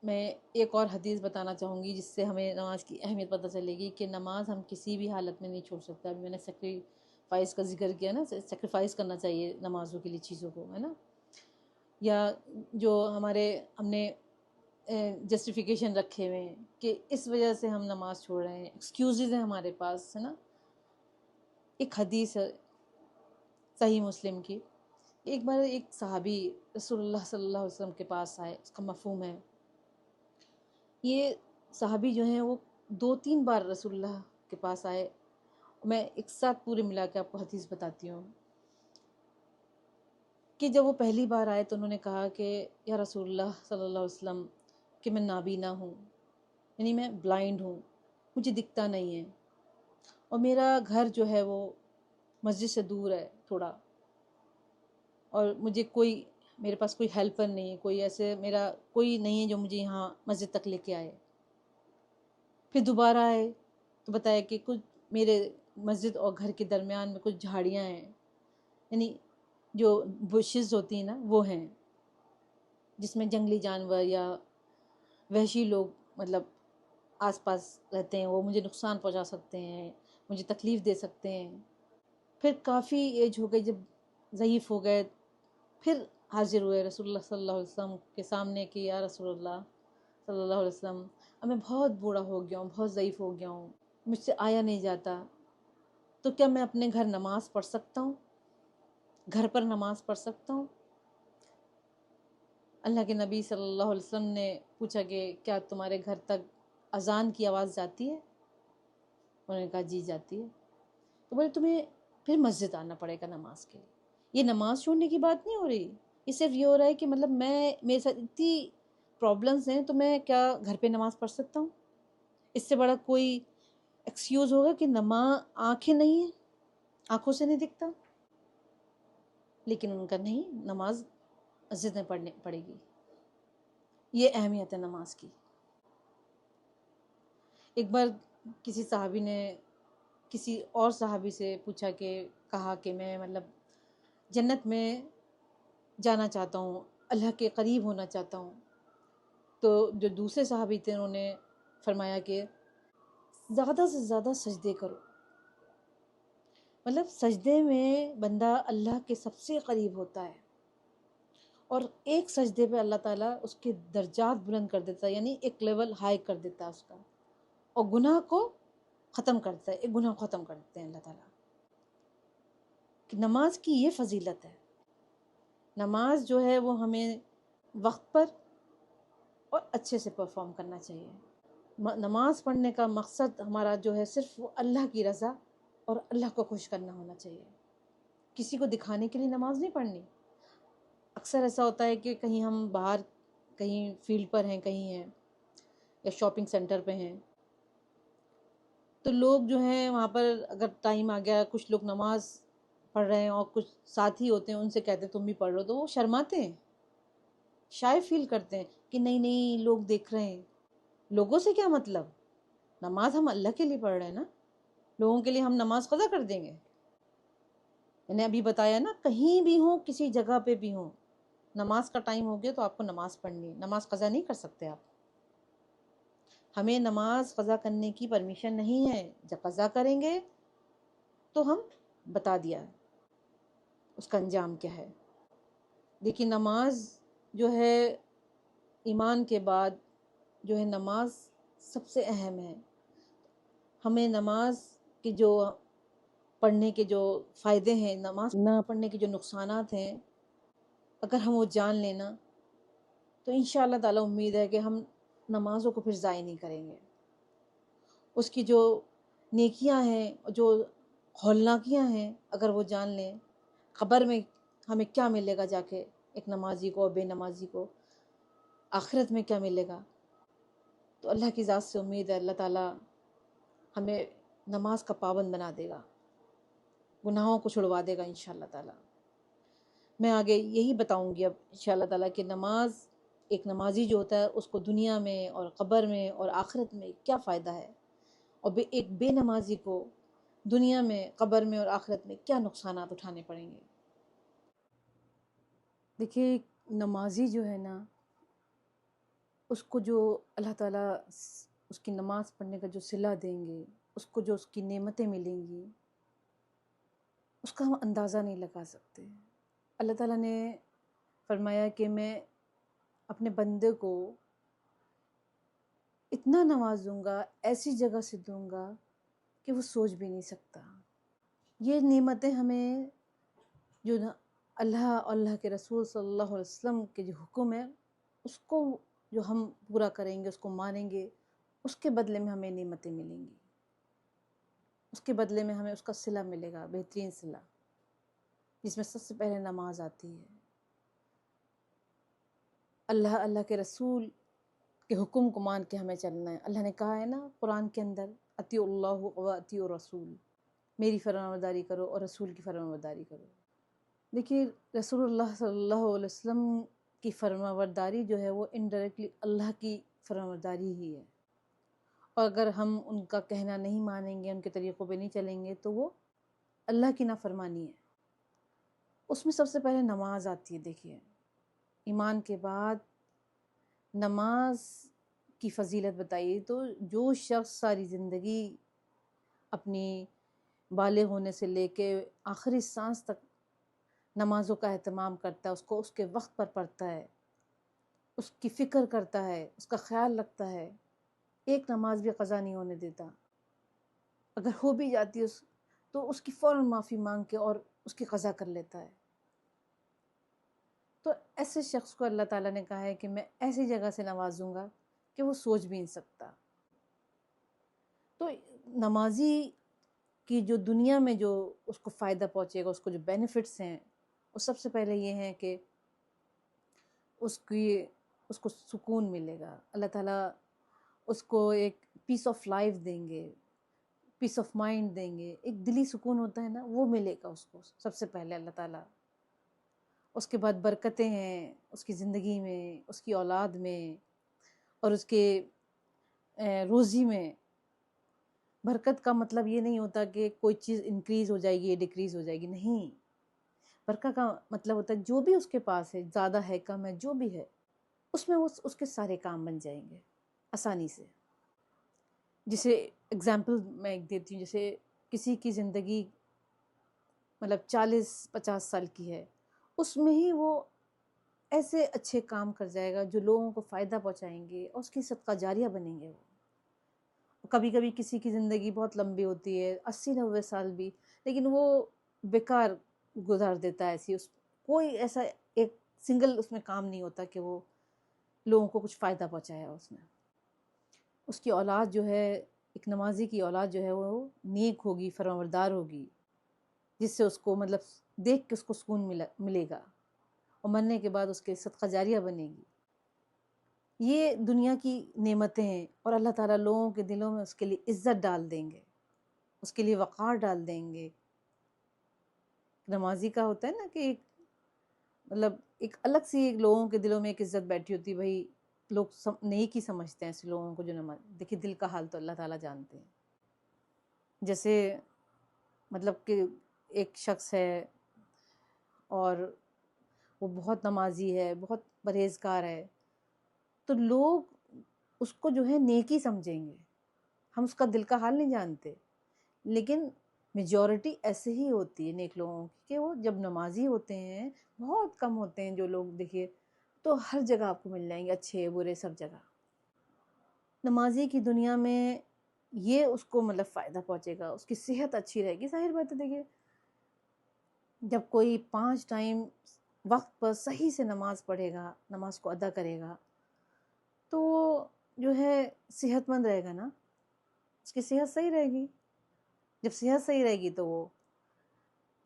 میں ایک اور حدیث بتانا چاہوں گی جس سے ہمیں نماز کی اہمیت پتہ چلے گی کہ نماز ہم کسی بھی حالت میں نہیں چھوڑ سکتے. ابھی میں نے سیکریفائس کا ذکر کیا نا، سیکریفائس کرنا چاہیے نمازوں کے لیے چیزوں کو، ہے نا. یا جو ہم نے جسٹیفیکیشن رکھے ہوئے ہیں کہ اس وجہ سے ہم نماز چھوڑ رہے ہیں، ایکسکیوزز ہیں ہمارے پاس، ہے نا. ایک حدیث ہے صحیح مسلم کی. ایک بار ایک صحابی رسول اللہ صلی اللہ علیہ وسلم کے پاس آئے. اس کا مفہوم ہے، یہ صحابی جو ہیں وہ 2-3 بار رسول اللہ کے پاس آئے. میں ایک ساتھ پورے ملا کے آپ کو حدیث بتاتی ہوں کہ جب وہ پہلی بار آئے تو انہوں نے کہا کہ یا رسول اللہ صلی اللہ علیہ وسلم کہ میں نابینا ہوں، یعنی میں بلائنڈ ہوں، مجھے دکھتا نہیں ہے، اور میرا گھر جو ہے وہ مسجد سے دور ہے تھوڑا، اور میرے پاس کوئی ہیلپر نہیں ہے، کوئی ایسے میرا کوئی نہیں ہے جو مجھے یہاں مسجد تک لے کے آئے. پھر دوبارہ آئے تو بتایا کہ کچھ میرے مسجد اور گھر کے درمیان میں کچھ جھاڑیاں ہیں، یعنی جو بشز ہوتی ہیں نا وہ ہیں، جس میں جنگلی جانور یا وحشی لوگ مطلب آس پاس رہتے ہیں، وہ مجھے نقصان پہنچا سکتے ہیں، مجھے تکلیف دے سکتے ہیں. پھر کافی ایج ہو گئی، جب ضعیف ہو گئے پھر حاضر ہوئے رسول اللہ صلی اللہ علیہ وسلم کے سامنے کہ یا رسول اللہ صلی اللہ علیہ وسلم، اب میں بہت بوڑھا ہو گیا ہوں، بہت ضعیف ہو گیا ہوں، مجھ سے آیا نہیں جاتا، تو کیا میں اپنے گھر نماز پڑھ سکتا ہوں، گھر پر نماز پڑھ سکتا ہوں؟ اللہ کے نبی صلی اللہ علیہ وسلم نے پوچھا کہ کیا تمہارے گھر تک اذان کی آواز جاتی ہے؟ انہوں نے کہا جی جاتی ہے. تو بولے تمہیں پھر مسجد آنا پڑے گا نماز کے لیے. یہ نماز چھوڑنے کی بات نہیں ہو رہی، یہ صرف یہ ہو رہا ہے کہ مطلب میرے ساتھ اتنی پرابلمس ہیں تو میں کیا گھر پہ نماز پڑھ سکتا ہوں؟ اس سے بڑا کوئی ایکسکیوز ہوگا کہ آنکھیں نہیں ہیں، آنکھوں سے نہیں دکھتا. لیکن ان کا نہیں، نماز مسجد میں پڑھنے پڑے گی. یہ اہمیت ہے نماز کی. ایک بار کسی صحابی نے کسی اور صحابی سے پوچھا کہ کہا کہ میں مطلب جنت میں جانا چاہتا ہوں، اللہ کے قریب ہونا چاہتا ہوں. تو جو دوسرے صحابی تھے انہوں نے فرمایا کہ زیادہ سے زیادہ سجدے کرو. مطلب سجدے میں بندہ اللہ کے سب سے قریب ہوتا ہے، اور ایک سجدے پہ اللہ تعالیٰ اس کے درجات بلند کر دیتا ہے، یعنی ایک لیول ہائی کر دیتا ہے اس کا، اور گناہ کو ختم کرتا ہے، ایک گناہ کو ختم کر دیتے ہیں اللہ تعالیٰ. کہ نماز کی یہ فضیلت ہے. نماز جو ہے وہ ہمیں وقت پر اور اچھے سے پرفارم کرنا چاہیے. نماز پڑھنے کا مقصد ہمارا جو ہے صرف وہ اللہ کی رضا اور اللہ کو خوش کرنا ہونا چاہیے. کسی کو دکھانے کے لیے نماز نہیں پڑھنی. اکثر ایسا ہوتا ہے کہ کہیں ہم باہر کہیں فیلڈ پر ہیں، کہیں ہیں یا شاپنگ سینٹر پہ ہیں، تو لوگ جو ہیں وہاں پر اگر ٹائم آ گیا کچھ لوگ نماز پڑھ رہے ہیں اور کچھ ساتھی ہوتے ہیں ان سے کہتے ہیں تم بھی پڑھ لو، تو وہ شرماتے ہیں، شائع فیل کرتے ہیں کہ نہیں نہیں لوگ دیکھ رہے ہیں. لوگوں سے کیا مطلب؟ نماز ہم اللہ کے لیے پڑھ رہے ہیں نا. لوگوں کے لیے ہم نماز قضا کر دیں گے؟ میں نے ابھی بتایا نا، کہیں بھی ہوں، کسی جگہ پہ بھی ہوں، نماز کا ٹائم ہو گیا تو آپ کو نماز پڑھنی ہے. نماز قضا نہیں کر سکتے آپ. ہمیں نماز قضا کرنے کی پرمیشن نہیں ہے. جب قضا کریں گے تو ہم بتا دیا اس کا انجام کیا ہے. لیکن نماز جو ہے ایمان کے بعد جو ہے نماز سب سے اہم ہے. ہمیں نماز کی جو پڑھنے کے جو فائدے ہیں، نماز نہ پڑھنے کے جو نقصانات ہیں، اگر ہم وہ جان لینا تو انشاءاللہ تعالیٰ امید ہے کہ ہم نمازوں کو پھر ضائع نہیں کریں گے. اس کی جو نیکیاں ہیں، جو ہولناکیاں ہیں، اگر وہ جان لیں، قبر میں ہمیں کیا ملے گا جا کے ایک نمازی کو اور بے نمازی کو، آخرت میں کیا ملے گا، تو اللہ کی ذات سے امید ہے اللہ تعالیٰ ہمیں نماز کا پابند بنا دے گا، گناہوں کو چھڑوا دے گا انشاءاللہ تعالیٰ. میں آگے یہی بتاؤں گی اب انشاءاللہ تعالیٰ کہ نماز، ایک نمازی جو ہوتا ہے اس کو دنیا میں اور قبر میں اور آخرت میں کیا فائدہ ہے، اور ایک بے نمازی کو دنیا میں، قبر میں اور آخرت میں کیا نقصانات اٹھانے پڑیں گے. دیکھیے نمازی جو ہے نا اس کو جو اللہ تعالیٰ اس کی نماز پڑھنے کا جو صلہ دیں گے، اس کو جو اس کی نعمتیں ملیں گی، اس کا ہم اندازہ نہیں لگا سکتے۔ اللہ تعالیٰ نے فرمایا کہ میں اپنے بندے کو اتنا نوازوں گا، ایسی جگہ سے دوں گا کہ وہ سوچ بھی نہیں سکتا۔ یہ نعمتیں ہمیں جو اللہ اور اللہ کے رسول صلی اللہ علیہ وسلم کے جو حکم ہے، اس کو جو ہم پورا کریں گے، اس کو مانیں گے، اس کے بدلے میں ہمیں نعمتیں ملیں گی، اس کے بدلے میں ہمیں اس کا صلہ ملے گا، بہترین صلہ، جس میں سب سے پہلے نماز آتی ہے۔ اللہ کے رسول کے حکم کو مان کے ہمیں چلنا ہے۔ اللہ نے کہا ہے نا قرآن کے اندر، اطیعوا اللہ و اطیعوا الرسول، میری فرمانبرداری کرو اور رسول کی فرمانبرداری کرو۔ دیکھیے رسول اللہ صلی اللہ علیہ وسلم کی فرمانبرداری جو ہے وہ انڈائریکٹلی اللہ کی فرمانبرداری ہی ہے، اور اگر ہم ان کا کہنا نہیں مانیں گے، ان کے طریقوں پہ نہیں چلیں گے، تو وہ اللہ کی نافرمانی ہے۔ اس میں سب سے پہلے نماز آتی ہے۔ دیکھیے ایمان کے بعد نماز کی فضیلت بتائیے تو جو شخص ساری زندگی اپنی بالغ ہونے سے لے کے آخری سانس تک نمازوں کا اہتمام کرتا ہے، اس کو اس کے وقت پر پڑھتا ہے، اس کی فکر کرتا ہے، اس کا خیال رکھتا ہے، ایک نماز بھی قضا نہیں ہونے دیتا، اگر ہو بھی جاتی ہے تو اس کی فوراً معافی مانگ کے اور اس کی قضا کر لیتا ہے۔ تو ایسے شخص کو اللہ تعالیٰ نے کہا ہے کہ میں ایسی جگہ سے نوازوں گا کہ وہ سوچ بھی نہیں سکتا۔ تو نمازی کی جو دنیا میں جو اس کو فائدہ پہنچے گا، اس کو جو بینیفٹس ہیں، وہ سب سے پہلے یہ ہیں کہ اس کو سکون ملے گا، اللہ تعالیٰ اس کو ایک پیس آف لائف دیں گے، پیس آف مائنڈ دیں گے، ایک دلی سکون ہوتا ہے نا، وہ ملے گا اس کو سب سے پہلے اللہ تعالیٰ۔ اس کے بعد برکتیں ہیں اس کی زندگی میں، اس کی اولاد میں، اور اس کے روزی میں۔ برکت کا مطلب یہ نہیں ہوتا کہ کوئی چیز انکریز ہو جائے گی یا ڈیکریز ہو جائے گی، نہیں۔ برکت کا مطلب ہوتا ہے جو بھی اس کے پاس ہے، زیادہ ہے کم ہے، جو بھی ہے، اس میں اس کے سارے کام بن جائیں گے آسانی سے۔ جسے اگزامپل میں ایک دیتی ہوں، جیسے کسی کی زندگی مطلب 40-50 سال کی ہے، اس میں ہی وہ ایسے اچھے کام کر جائے گا جو لوگوں کو فائدہ پہنچائیں گے اور اس کی صدقہ جاریہ بنیں گے وہ۔ کبھی کبھی کسی کی زندگی بہت لمبی ہوتی ہے، 80-90 سال بھی، لیکن وہ بیکار گزار دیتا ہے، ایسی کوئی ایسا ایک سنگل اس میں کام نہیں ہوتا کہ وہ لوگوں کو کچھ فائدہ پہنچایا اس میں۔ اس کی اولاد جو ہے، ایک نمازی کی اولاد جو ہے وہ نیک ہوگی، فرمانبردار ہوگی، جس سے اس کو مطلب دیکھ کے اس کو سکون ملے گا، اور مرنے کے بعد اس کے صدقہ جاریہ بنے گی۔ یہ دنیا کی نعمتیں ہیں، اور اللہ تعالیٰ لوگوں کے دلوں میں اس کے لیے عزت ڈال دیں گے، اس کے لیے وقار ڈال دیں گے۔ نمازی کا ہوتا ہے نا کہ ایک مطلب ایک الگ سی لوگوں کے دلوں میں ایک عزت بیٹھی ہوتی ہے، بھائی لوگ نیک ہی سمجھتے ہیں ایسے لوگوں کو جو نماز۔ دیکھیے دل کا حال تو اللہ تعالیٰ جانتے ہیں۔ جیسے مطلب کہ ایک شخص ہے اور وہ بہت نمازی ہے، بہت پرہیزگار ہے، تو لوگ اس کو جو ہے نیکی سمجھیں گے، ہم اس کا دل کا حال نہیں جانتے، لیکن میجورٹی ایسے ہی ہوتی ہے نیک لوگوں کی کہ وہ جب نمازی ہوتے ہیں، بہت کم ہوتے ہیں جو لوگ دیکھیے، تو ہر جگہ آپ کو مل جائیں گے، اچھے برے سب جگہ۔ نمازی کی دنیا میں یہ اس کو مطلب فائدہ پہنچے گا، اس کی صحت اچھی رہے گی۔ ظاہر بات ہے، دیکھیے جب کوئی 5 ٹائم وقت پر صحیح سے نماز پڑھے گا، نماز کو ادا کرے گا، تو وہ جو ہے صحت مند رہے گا نا، اس کی صحت صحیح رہے گی۔ جب صحت صحیح رہے گی تو وہ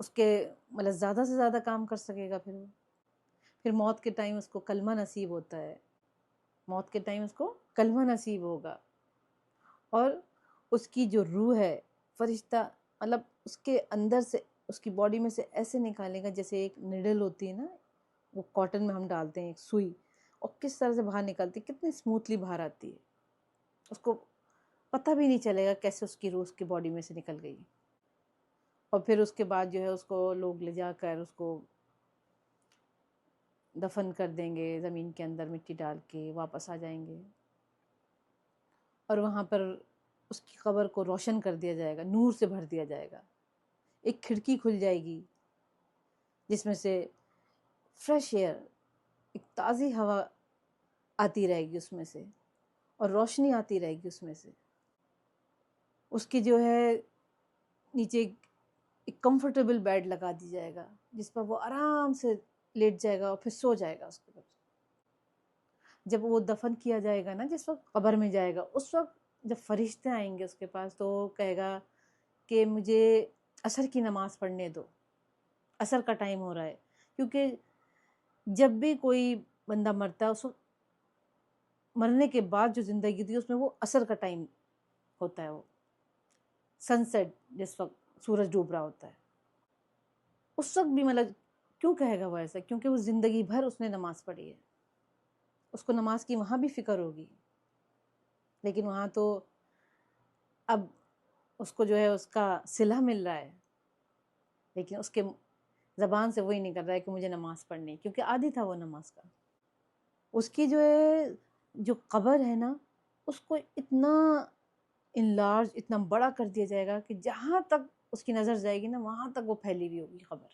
اس کے مطلب زیادہ سے زیادہ کام کر سکے گا، پھر موت کے ٹائم اس کو کلمہ نصیب ہوتا ہے، موت کے ٹائم اس کو کلمہ نصیب ہوگا، اور اس کی جو روح ہے فرشتہ مطلب اس کے اندر سے، اس کی باڈی میں سے ایسے نکالے گا جیسے ایک نیڈل ہوتی ہے نا، وہ کاٹن میں ہم ڈالتے ہیں ایک سوئی، اور کس طرح سے باہر نکلتی، کتنی اسموتھلی باہر آتی ہے، اس کو پتہ بھی نہیں چلے گا کیسے اس کی روح اس کی باڈی میں سے نکل گئی۔ اور پھر اس کے بعد جو ہے اس کو لوگ لے جا کر اس کو دفن کر دیں گے زمین کے اندر مٹی ڈال کے، واپس آ جائیں گے، اور وہاں پر اس کی قبر کو روشن کر دیا جائے گا، نور سے بھر دیا جائے گا، ایک کھڑکی کھل جائے گی جس میں سے فریش ایئر، ایک تازی ہوا آتی رہے گی اس میں سے، اور روشنی آتی رہے گی اس میں سے۔ اس کی جو ہے نیچے ایک کمفرٹیبل بیڈ لگا دی جائے گا جس پر وہ آرام سے لیٹ جائے گا اور پھر سو جائے گا اس کے بعد۔ جب وہ دفن کیا جائے گا نا، جس وقت قبر میں جائے گا، اس وقت جب فرشتے آئیں گے اس کے پاس تو وہ کہے گا کہ مجھے عصر کی نماز پڑھنے دو، عصر کا ٹائم ہو رہا ہے۔ کیونکہ جب بھی کوئی بندہ مرتا ہے، اس وقت مرنے کے بعد جو زندگی ہوتی ہے اس میں وہ عصر کا ٹائم ہوتا ہے، وہ سن سیٹ، جس وقت سورج ڈوب رہا ہوتا ہے اس وقت بھی مطلب کیوں کہے گا وہ ایسا؟ کیونکہ وہ زندگی بھر اس نے نماز پڑھی ہے، اس کو نماز کی وہاں بھی فکر ہوگی، لیکن وہاں تو اب اس کو جو ہے اس کا صلہ مل رہا ہے، لیکن اس کے زبان سے وہی نکل رہا ہے کہ مجھے نماز پڑھنی ہے، کیونکہ عادی تھا وہ نماز کا۔ اس کی جو ہے جو قبر ہے نا، اس کو اتنا انلارج، اتنا بڑا کر دیا جائے گا کہ جہاں تک اس کی نظر جائے گی نا وہاں تک وہ پھیلی ہوئی ہوگی قبر،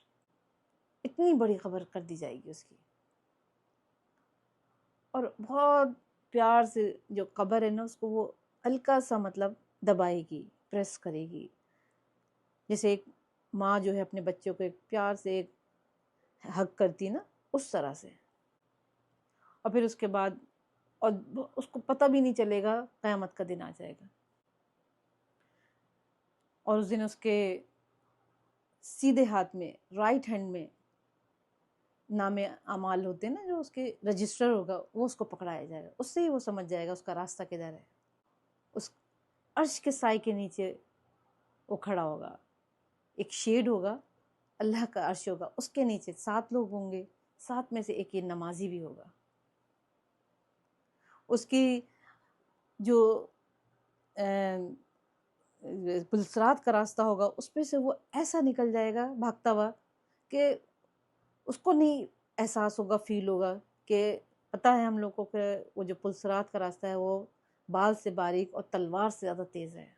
اتنی بڑی قبر کر دی جائے گی اس کی۔ اور بہت پیار سے جو قبر ہے نا اس کو وہ ہلکا سا مطلب دبائے گی، پریس کرے گی، جیسے ایک ماں جو ہے اپنے بچوں کو ایک پیار سے ایک حگ کرتی نا، اس طرح سے۔ اور پھر اس کے بعد اور اس کو پتہ بھی نہیں چلے گا، قیامت کا دن آ جائے گا، اور اس دن اس کے سیدھے ہاتھ میں، رائٹ ہینڈ میں نام اعمال ہوتے ہیں نا، جو اس کے رجسٹر ہوگا وہ اس کو پکڑایا جائے گا، اس سے ہی وہ سمجھ جائے گا اس کا راستہ کدھر ہے۔ اس عرش کے سائے کے نیچے وہ کھڑا ہوگا، ایک شیڈ ہوگا، اللہ کا عرش ہوگا، اس کے نیچے 7 لوگ ہوں گے، 7 میں سے ایک یہ نمازی بھی ہوگا۔ اس کی جو پلسرات کا راستہ ہوگا اس پہ سے وہ ایسا نکل جائے گا بھاگتا ہوا کہ اس کو نہیں احساس ہوگا، فیل ہوگا کہ پتہ ہے ہم لوگ کو کہ وہ جو پلسرات کا راستہ ہے وہ بال سے باریک اور تلوار سے زیادہ تیز ہے،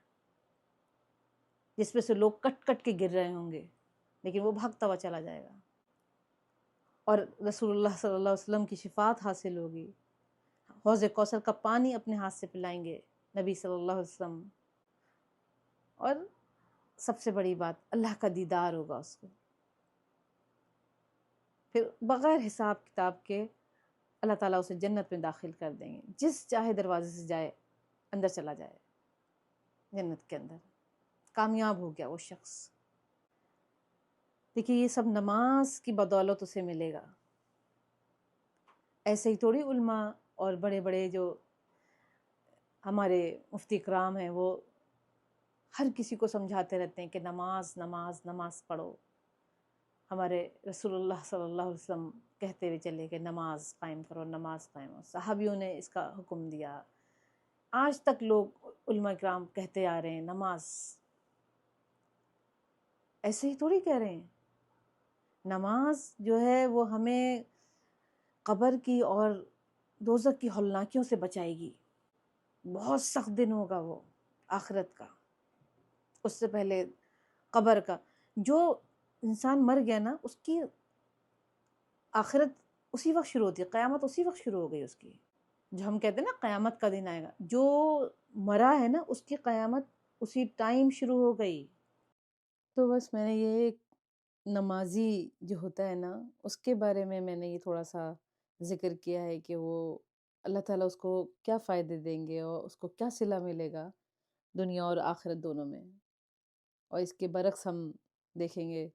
جس پہ سے لوگ کٹ کٹ کے گر رہے ہوں گے، لیکن وہ بھاگتا ہوا چلا جائے گا، اور رسول اللہ صلی اللہ علیہ وسلم کی شفاعت حاصل ہوگی، حوض کوثر کا پانی اپنے ہاتھ سے پلائیں گے نبی صلی اللہ علیہ وسلم، اور سب سے بڑی بات اللہ کا دیدار ہوگا اس کو۔ پھر بغیر حساب کتاب کے اللہ تعالیٰ اسے جنت میں داخل کر دیں گے، جس چاہے دروازے سے جائے اندر چلا جائے، جنت کے اندر کامیاب ہو گیا وہ شخص۔ دیکھیے یہ سب نماز کی بدولت اسے ملے گا، ایسے ہی تھوڑی علماء اور بڑے بڑے جو ہمارے مفتی کرام ہیں وہ ہر کسی کو سمجھاتے رہتے ہیں کہ نماز نماز نماز پڑھو۔ ہمارے رسول اللہ صلی اللہ علیہ وسلم کہتے ہوئے چلے کہ نماز قائم کرو، نماز قائم کرو، صحابیوں نے اس کا حکم دیا، آج تک لوگ علماء کرام کہتے آ رہے ہیں نماز، ایسے ہی تھوڑی کہہ رہے ہیں۔ نماز جو ہے وہ ہمیں قبر کی اور دوزخ کی ہولناکیوں سے بچائے گی۔ بہت سخت دن ہوگا وہ آخرت کا، اس سے پہلے قبر کا۔ جو انسان مر گیا نا اس کی آخرت اسی وقت شروع ہوتی ہے، قیامت اسی وقت شروع ہو گئی اس کی۔ جو ہم کہتے ہیں نا قیامت کا دن آئے گا، جو مرا ہے نا اس کی قیامت اسی ٹائم شروع ہو گئی۔ تو بس میں نے یہ نمازی جو ہوتا ہے نا اس کے بارے میں نے یہ تھوڑا سا ذکر کیا ہے کہ وہ اللہ تعالیٰ اس کو کیا فائدے دیں گے اور اس کو کیا صلہ ملے گا دنیا اور آخرت دونوں میں، اور اس کے برعکس ہم دیکھیں گے